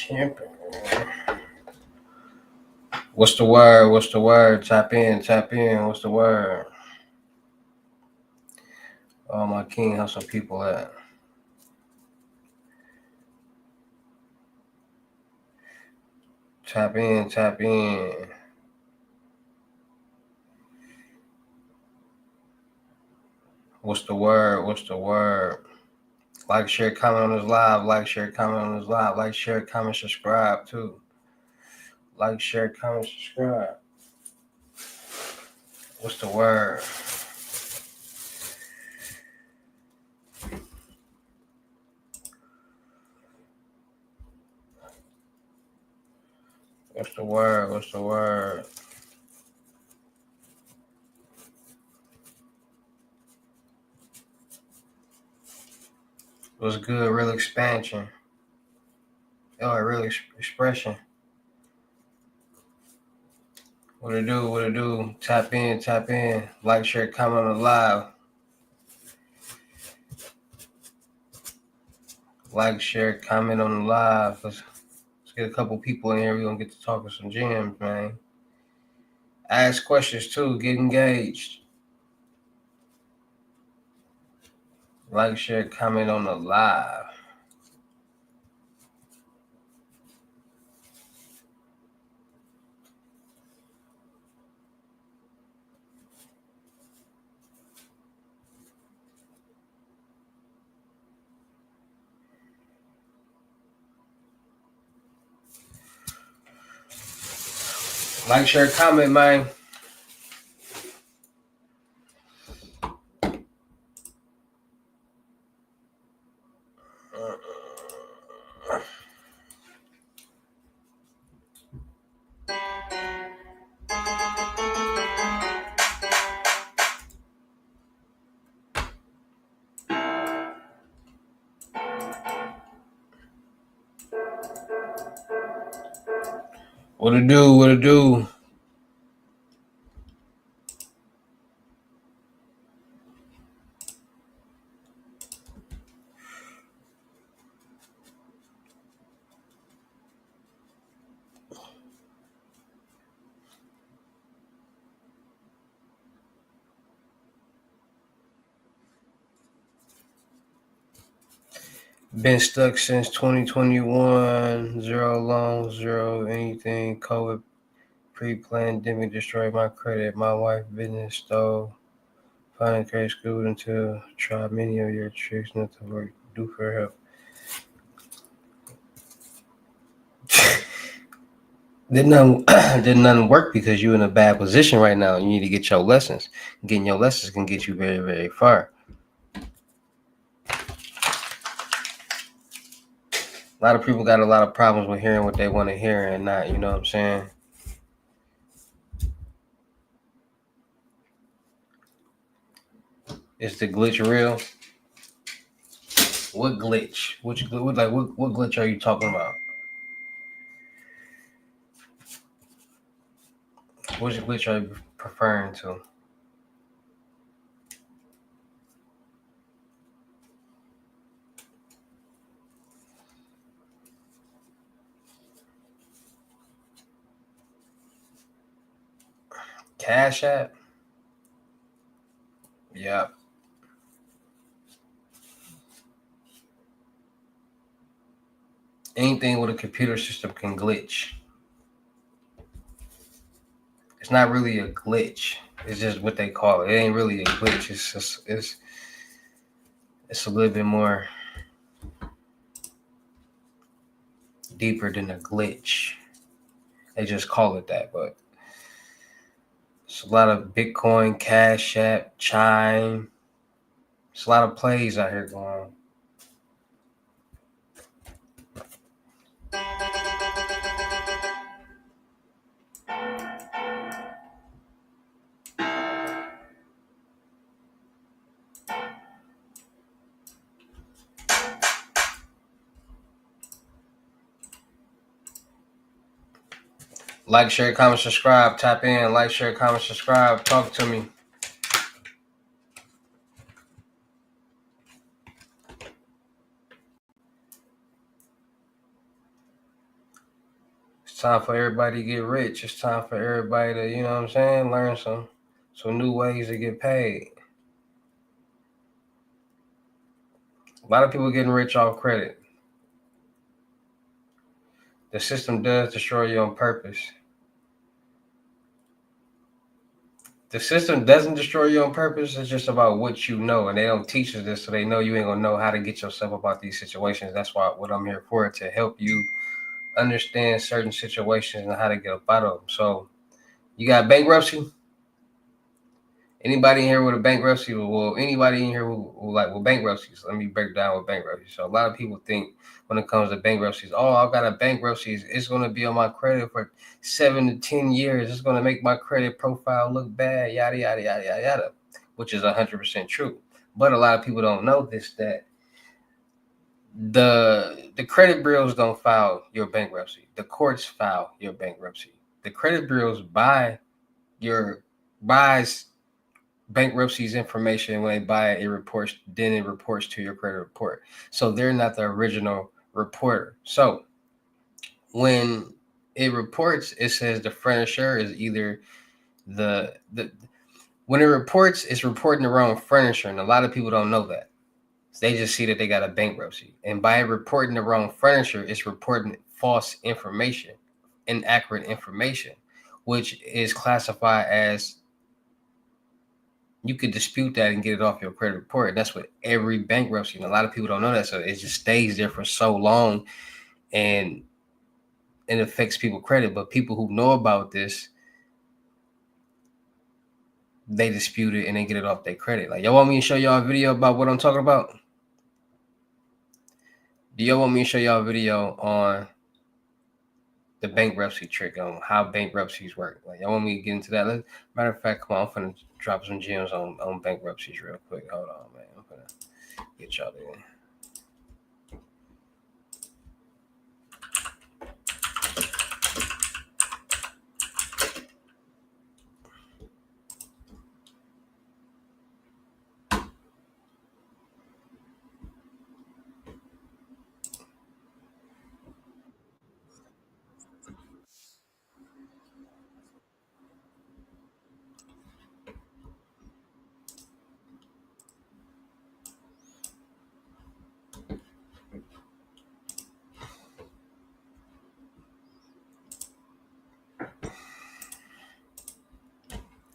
Champion. What's the word? What's the word? Tap in, tap in. What's the word? Oh, my king, how some people at? Tap in, tap in. What's the word? What's the word? Like, share, comment on this live. Like, share, comment on this live. Like, share, comment, subscribe too. Like, share, comment, subscribe. What's the word? What's the word? What's the word? What's good? Real expansion. Oh, real expression. What it do? What it do? Tap in, tap in. Like, share, comment on the live. Like, share, comment on the live. Let's get a couple people in here. We're going to get to talking some gems, man. Ask questions, too. Get engaged. Like, share, comment on the live. Like, share, comment, man. What it do? What it do? Been stuck since 2021. Zero loans, zero anything. COVID pre-pandemic destroyed my credit. My wife business stole. Finding credit school until try many of your tricks. Nothing work. Do for help. Did nothing work because you're in a bad position right now. You need to get your lessons. Getting your lessons can get you very, very far. A lot of people got a lot of problems with hearing what they want to hear and not, you know what I'm saying? Is the glitch real? What glitch? What glitch are you talking about? Which glitch are you preferring to? Cash App? Yeah. Anything with a computer system can glitch. It's not really a glitch. It's just what they call it. It ain't really a glitch. It's just it's a little bit more deeper than a glitch. They just call it that, but it's a lot of Bitcoin, Cash App, Chime. It's a lot of plays out here going on. Like, share, comment, subscribe. Tap in. Like, share, comment, subscribe. Talk to me. It's time for everybody to get rich. It's time for everybody to, you know what I'm saying, learn some new ways to get paid. A lot of people getting rich off credit. The system does destroy you on purpose. The system doesn't destroy you on purpose. It's just about what you know, and they don't teach us this, so they know you ain't gonna know how to get yourself about these situations. That's why what I'm here for, to help you understand certain situations and how to get up out of them. So you got bankruptcy. Anybody in here with a bankruptcy? Well, anybody in here who like with bankruptcies? Let me break down with bankruptcy. So a lot of people think when it comes to bankruptcies, oh, I've got a bankruptcy. It's going to be on my credit for 7 to 10 years. It's going to make my credit profile look bad. Yada yada yada yada yada, which is 100% true. But a lot of people don't know this, that the credit bureaus don't file your bankruptcy. The courts file your bankruptcy. The credit bureaus buys bankruptcy's information. When they buy it, it reports to your credit report. So they're not the original reporter. So when it reports, it says the furnisher is either when it reports, it's reporting the wrong furniture, and a lot of people don't know that. They just see that they got a bankruptcy, and by reporting the wrong furniture, it's reporting false information, inaccurate information, which is classified as, you could dispute that and get it off your credit report. And that's what every bankruptcy, and a lot of people don't know that. So it just stays there for so long, and it affects people's credit. But people who know about this, they dispute it and they get it off their credit. Like, y'all want me to show y'all a video about what I'm talking about? Do y'all want me to show y'all a video on the bankruptcy trick, on how bankruptcies work? Like, y'all want me to get into that? Matter of fact, come on, I'm finna drop some gems on bankruptcies real quick. Hold on, man. I'm finna get y'all there.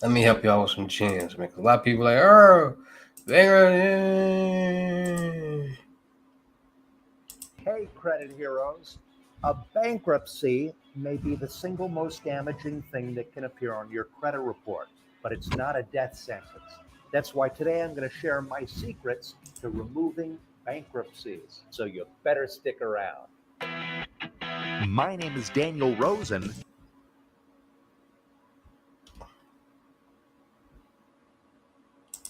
Let me help y'all with some gems, man. Cause a lot of people are like, oh, bankruptcy. Hey, credit heroes. A bankruptcy may be the single most damaging thing that can appear on your credit report, but it's not a death sentence. That's why today I'm going to share my secrets to removing bankruptcies. So you better stick around. My name is Daniel Rosen.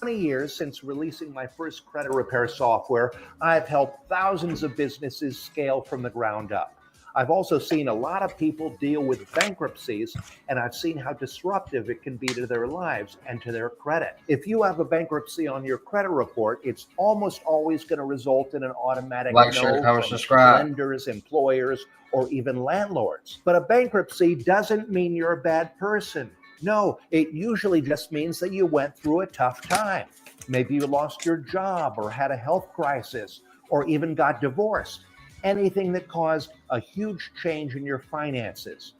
20 years since releasing my first credit repair software, I've helped thousands of businesses scale from the ground up. I've also seen a lot of people deal with bankruptcies, and I've seen how disruptive it can be to their lives and to their credit. If you have a bankruptcy on your credit report, it's almost always going to result in an automatic Like, share, comment, subscribe. Lenders, employers, or even landlords. But a bankruptcy doesn't mean you're a bad person. No, it usually just means that you went through a tough time. Maybe you lost your job or had a health crisis or even got divorced. Anything that caused a huge change in your finances.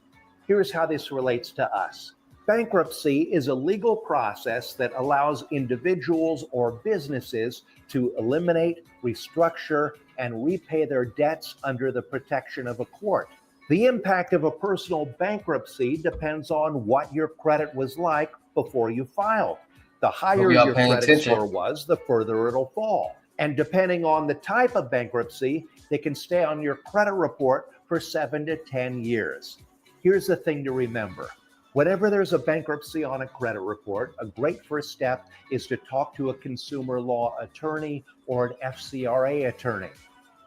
Here's how this relates to us. Bankruptcy is a legal process that allows individuals or businesses to eliminate, restructure, and repay their debts under the protection of a court. The impact of a personal bankruptcy depends on what your credit was like before you filed. The higher your credit score was, the further it'll fall. And depending on the type of bankruptcy, they can stay on your credit report for 7 to 10 years. Here's the thing to remember. Whenever there's a bankruptcy on a credit report, a great first step is to talk to a consumer law attorney or an FCRA attorney.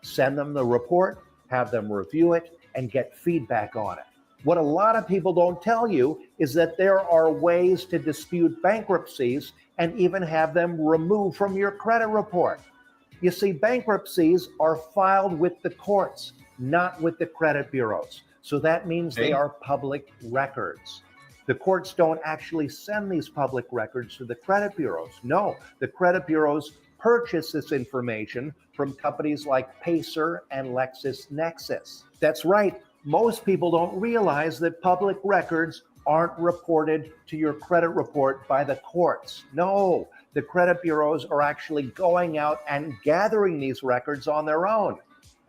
Send them the report, have them review it, and get feedback on it. What a lot of people don't tell you is that there are ways to dispute bankruptcies and even have them removed from your credit report. You see, bankruptcies are filed with the courts. not with the credit bureaus. So that means they are public records. The courts don't actually send these public records to the credit bureaus. No, the credit bureaus purchase this information from companies like Pacer and LexisNexis. That's right. Most people don't realize that public records aren't reported to your credit report by the courts. No, the credit bureaus are actually going out and gathering these records on their own.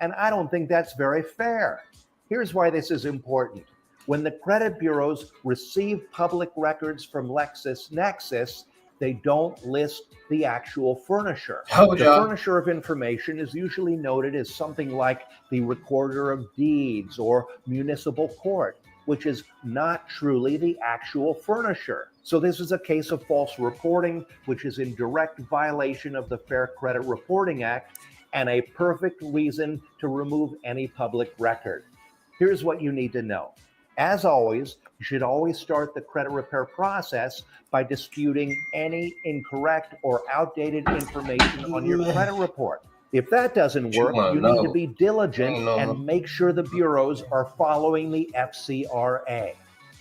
And I don't think that's very fair. Here's why this is important. When the credit bureaus receive public records from LexisNexis, they don't list the actual furnisher. The furnisher of information is usually noted as something like the recorder of deeds or municipal court, which is not truly the actual furnisher. So this is a case of false reporting, which is in direct violation of the Fair Credit Reporting Act and a perfect reason to remove any public record. Here's what you need to know. As always, you should always start the credit repair process by disputing any incorrect or outdated information on your credit report. If that doesn't work, you need to be diligent and make sure the bureaus are following the FCRA.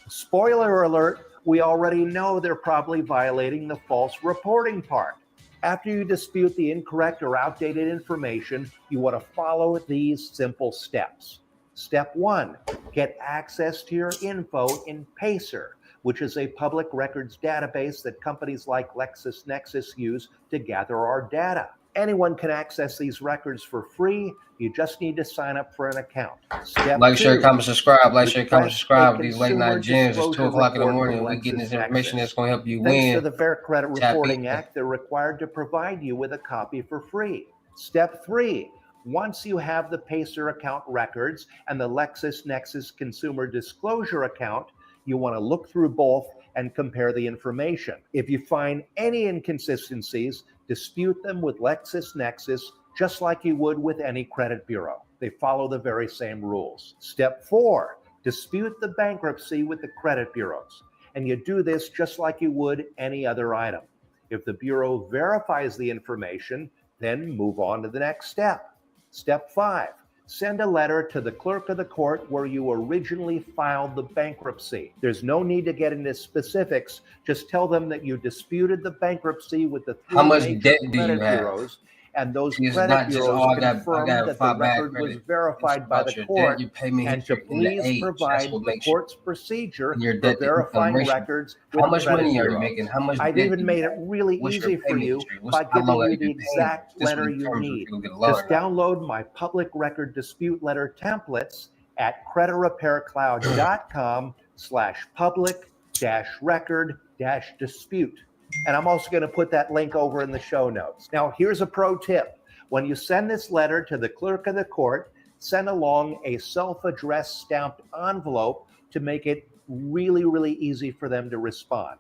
Spoiler alert, we already know they're probably violating the false reporting part. After you dispute the incorrect or outdated information, you want to follow these simple steps. Step 1, get access to your info in Pacer, which is a public records database that companies like LexisNexis use to gather our data. Anyone can access these records for free. You just need to sign up for an account. Step 2, share, comment, subscribe. Like, share, comment, subscribe. These late night gems. It's 2 o'clock in the morning. We getting this information that's going to help you win. Thanks to the Fair Credit Reporting Act, they're required to provide you with a copy for free. Step 3, once you have the Pacer account records and the LexisNexis consumer disclosure account, you want to look through both and compare the information. If you find any inconsistencies, dispute them with LexisNexis just like you would with any credit bureau. They follow the very same rules. Step 4, dispute the bankruptcy with the credit bureaus. And you do this just like you would any other item. If the bureau verifies the information, then move on to the next step. Step 5, send a letter to the clerk of the court where you originally filed the bankruptcy. There's no need to get into specifics. Just tell them that you disputed the bankruptcy with the 3 major credit bureaus, and those credit bureaus confirmed that the record was verified by the court, and to please provide the court's procedure for verifying records with the credit bureaus. I've even made it really easy for you by giving you the exact letter you need. Just download my public record dispute letter templates at creditrepaircloud.com/public-record-dispute. And I'm also going to put that link over in the show notes. Now, here's a pro tip. When you send this letter to the clerk of the court, send along a self-addressed stamped envelope to make it really, really easy for them to respond.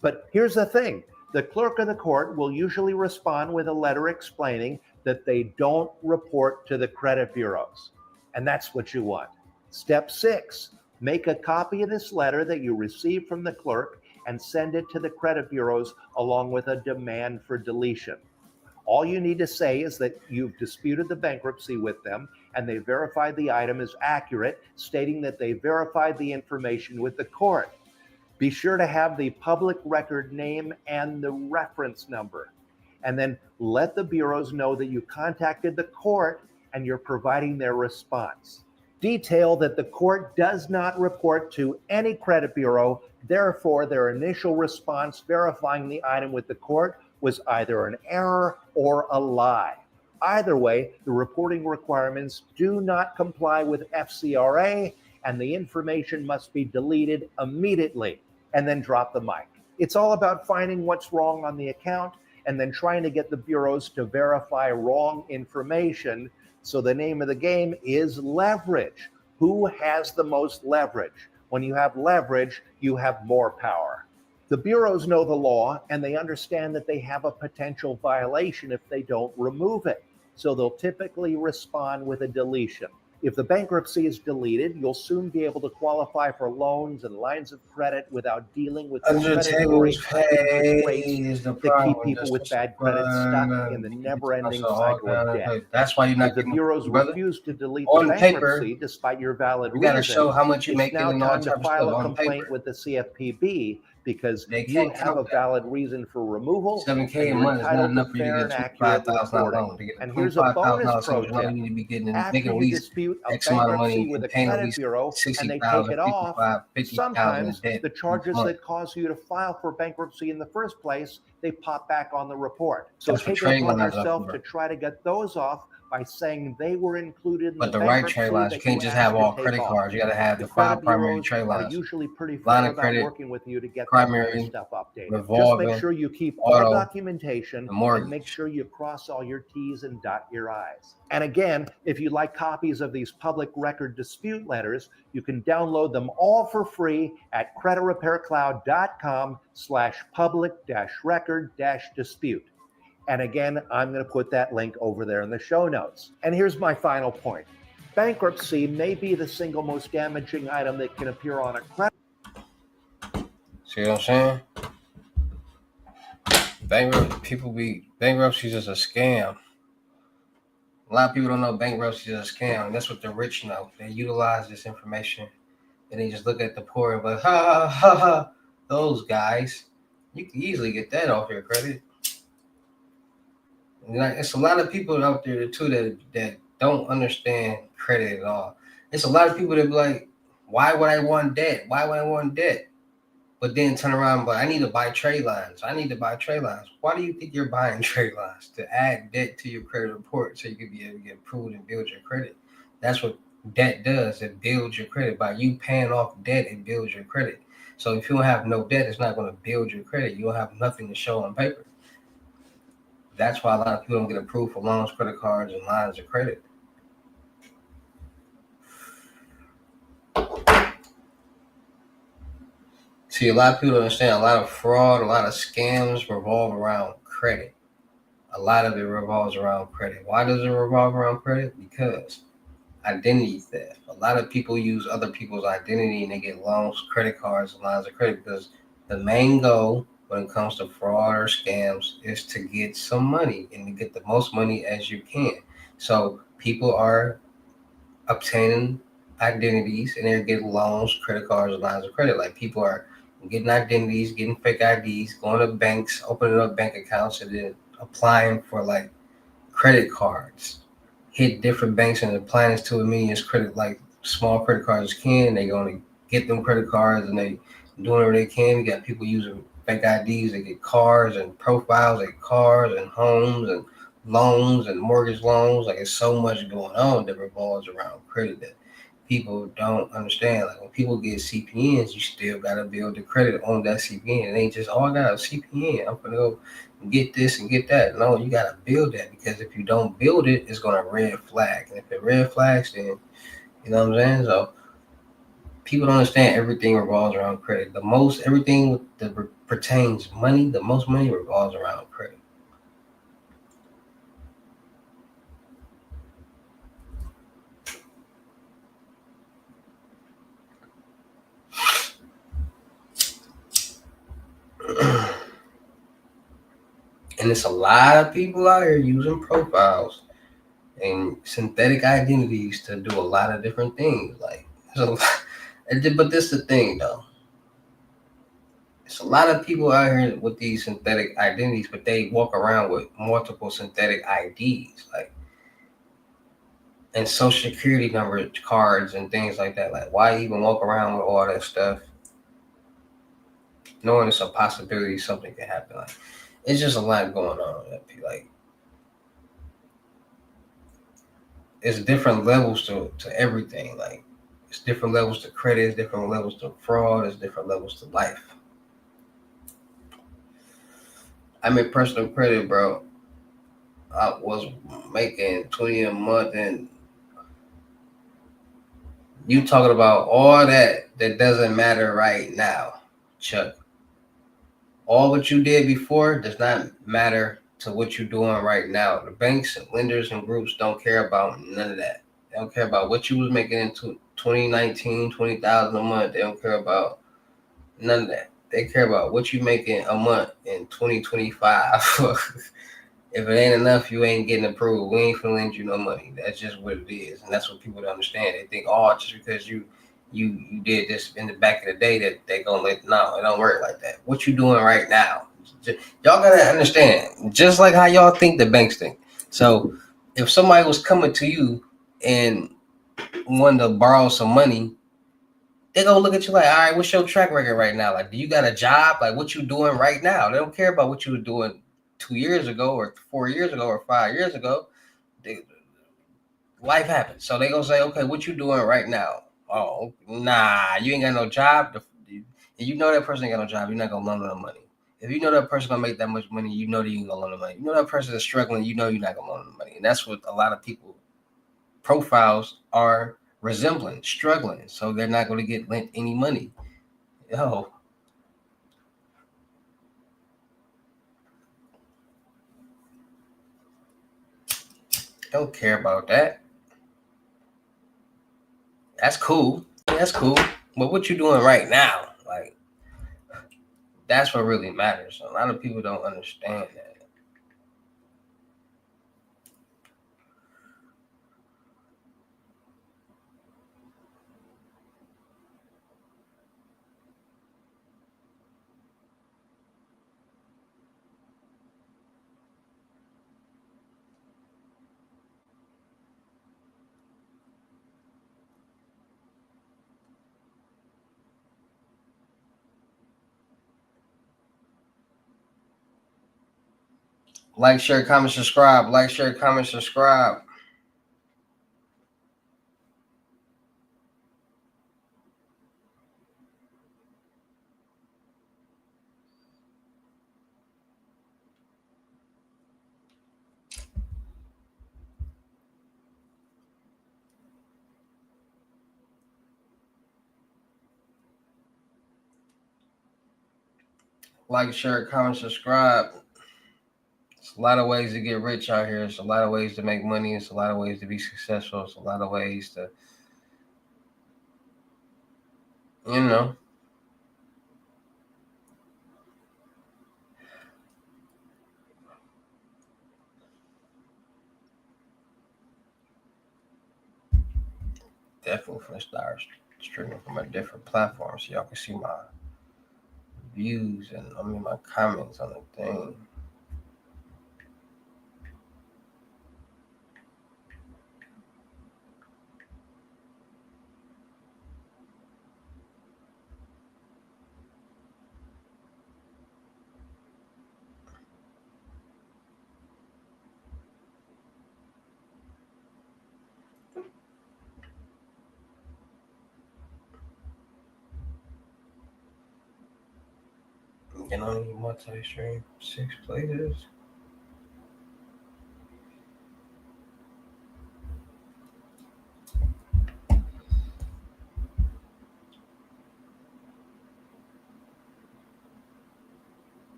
But here's the thing. The clerk of the court will usually respond with a letter explaining that they don't report to the credit bureaus. And that's what you want. Step 6, make a copy of this letter that you received from the clerk and send it to the credit bureaus along with a demand for deletion. All you need to say is that you've disputed the bankruptcy with them and they verified the item is accurate, stating that they verified the information with the court. Be sure to have the public record name and the reference number, and then let the bureaus know that you contacted the court and you're providing their response. Detail that the court does not report to any credit bureau. Therefore, their initial response verifying the item with the court was either an error or a lie. Either way, the reporting requirements do not comply with FCRA, and the information must be deleted immediately, and then drop the mic. It's all about finding what's wrong on the account and then trying to get the bureaus to verify wrong information. So the name of the game is leverage. Who has the most leverage? When you have leverage, you have more power. The bureaus know the law and they understand that they have a potential violation if they don't remove it. So they'll typically respond with a deletion. If the bankruptcy is deleted, you'll soon be able to qualify for loans and lines of credit without dealing with the Under the predatory tables high interest rates paid is the that keep problem. people That's with just bad credit stuck in the never-ending cycle of debt. that's why you're not If the getting bureaus approved, brother. refuse to delete the On paper, bankruptcy despite your valid you got to show reason, how much you're it's making now and all time that to type of file stuff a on complaint paper. with the CFPB because They you can't have count a that. valid reason for removal 7K and a you're month is not entitled to enough for you to fair get and a accurate $25,000 reporting. loan. To get a And here's a bonus $25,000 pro so much money, tip. you need to be getting After making at you least dispute a X amount of money bankruptcy with and a paying at credit least bureau and they take 60,000, it off, 50,000 in sometimes debt the each charges month. that cause you to file for bankruptcy in the first place, they pop back on the report. So That's what take it trade upon lines are yourself to for. try to get those off by saying they were included in the But the right trade bankruptcy lines, you that you can't just have asked to all take credit off. cards. You got to have The the credit 5 primary bureaus trade are lines: usually pretty line fair of about credit, working with you to get that kind of primary, stuff updated. Just make revolving, sure you keep all auto, documentation and and make mortgage. sure you cross all your T's and dot your I's. And again, if you'd like copies of these public record dispute letters, you can download them all for free at creditrepaircloud.com/public-record-dispute. And again, I'm going to put that link over there in the show notes. And here's my final point. Bankruptcy may be the single most damaging item that can appear on a credit. See what I'm saying? Bankruptcy is just a scam. A lot of people don't know bankruptcy is a scam, and that's what the rich know. They utilize this information and they just look at the poor and like, ha ha ha ha. Those guys, you can easily get that off your credit. And like, it's a lot of people out there too that don't understand credit at all. It's a lot of people that be like, why would I want debt? Why would I want debt? But then turn around, but I need to buy trade lines. I need to buy trade lines. Why do you think you're buying trade lines? To add debt to your credit report so you can be able to get approved and build your credit. That's what debt does. It builds your credit. By you paying off debt, it builds your credit. So if you don't have no debt, it's not going to build your credit. You'll have nothing to show on paper. That's why a lot of people don't get approved for loans, credit cards, and lines of credit. See, a lot of people don't understand. A lot of fraud, a lot of scams revolve around credit. A lot of it revolves around credit. Why does it revolve around credit? Because identity theft. A lot of people use other people's identity and they get loans, credit cards, and lines of credit because the main goal when it comes to fraud or scams is to get some money and to get the most money as you can. So people are obtaining identities and they're getting loans, credit cards, and lines of credit. Like people are getting identities, getting fake IDs, going to banks, opening up bank accounts, and then applying for like credit cards. Hit different banks and applying this to as many as credit, like small credit cards as can. They're going to get them credit cards and they doing whatever they can. You got people using fake IDs. They get cars and profiles, like cars and homes and loans and mortgage loans. Like it's so much going on that revolves around credit that people don't understand. Like when people get CPNs, you still gotta build the credit on that CPN. It ain't just, oh, I got a CPN, I'm gonna go get this and get that. No, you gotta build that because if you don't build it, it's gonna red flag. And if it red flags, then you know what I'm saying? So people don't understand everything revolves around credit. The most everything that pertains money, the most money revolves around credit. And it's a lot of people out here using profiles and synthetic identities to do a lot of different things. Like, so, but this is the thing though. It's a lot of people out here with these synthetic identities, but they walk around with multiple synthetic IDs, like and social security number cards and things like that. Like, why even walk around with all that stuff, knowing it's a possibility something could happen? Like, it's just a lot going on. Like, it's different levels to everything. Like, it's different levels to credit, it's different levels to fraud, it's different levels to life. I mean, personal credit, bro. I was making 20 a month, and you talking about all that doesn't matter right now, Chuck. All what you did before does not matter to what you're doing right now. The banks and lenders and groups don't care about none of that. They don't care about what you was making in 2019, 20,000 a month. They don't care about none of that. They care about what you making a month in 2025. If it ain't enough, you ain't getting approved. We ain't finna lend you no money. That's just what it is, and that's what people don't understand. They think, oh, just because you did this in the back of the day that they gonna let. No, it don't work like that. What you doing right now? Y'all gotta understand. Just like how y'all think the banks think. So if somebody was coming to you and wanted to borrow some money, they gonna look at you like, all right, what's your track record right now? Like, do you got a job? Like, what you doing right now? They don't care about what you were doing 2 years ago or 4 years ago or 5 years ago. Life happens. So they gonna say, okay, what you doing right now? Oh, nah, you ain't got no job. If you know that person ain't got no job, you're not gonna loan them money. If you know that person gonna make that much money, you know that you ain't gonna loan them money. You know that person is struggling, you know you're not gonna loan them money. And that's what a lot of people profiles are resembling, struggling. So they're not gonna get lent any money. Yo, don't care about that. That's cool. That's cool. But what you doing right now? Like, that's what really matters. A lot of people don't understand that. Like, share, comment, subscribe. Like, share, comment, subscribe. Like, share, comment, subscribe. It's a lot of ways to get rich out here. It's a lot of ways to make money. It's a lot of ways to be successful. It's a lot of ways to, you know, definitely for start streaming from a different platform so y'all can see my views and my comments on the thing. And on multi-stream 6 places.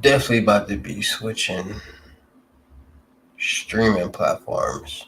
Definitely about to be switching streaming platforms.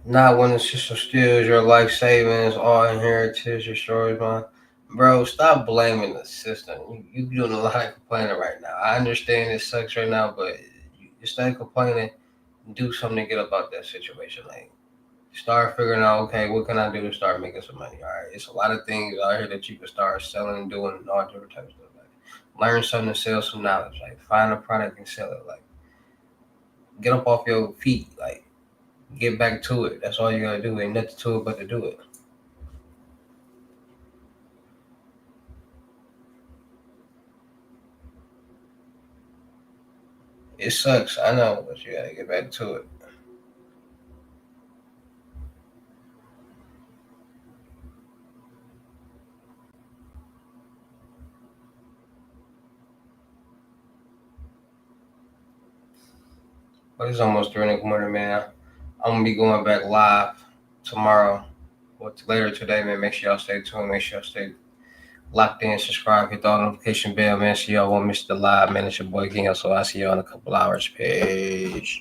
Not when the system steals your life savings, all inheritance, your stories, man. Bro, stop blaming the system. You doing a lot of complaining right now. I understand it sucks right now, but you instead of complaining, do something to get up out that situation. Like, start figuring out, okay, what can I do to start making some money? All right, it's a lot of things out here that you can start selling and doing and all different types of stuff. Like, learn something to sell some knowledge. Like, find a product and sell it. Like, get up off your feet. Like, Get back to it. That's all you gotta do. Ain't nothing to it but to do it. It sucks, I know, but you gotta get back to it. But it's almost 3 in the morning, man. I'm gonna be going back live tomorrow. Later today, man. Make sure y'all stay tuned. Make sure y'all stay locked in, subscribe, hit the notification bell, man. So y'all won't miss the live, man. It's your boy King, so I'll see y'all in a couple hours. Peace.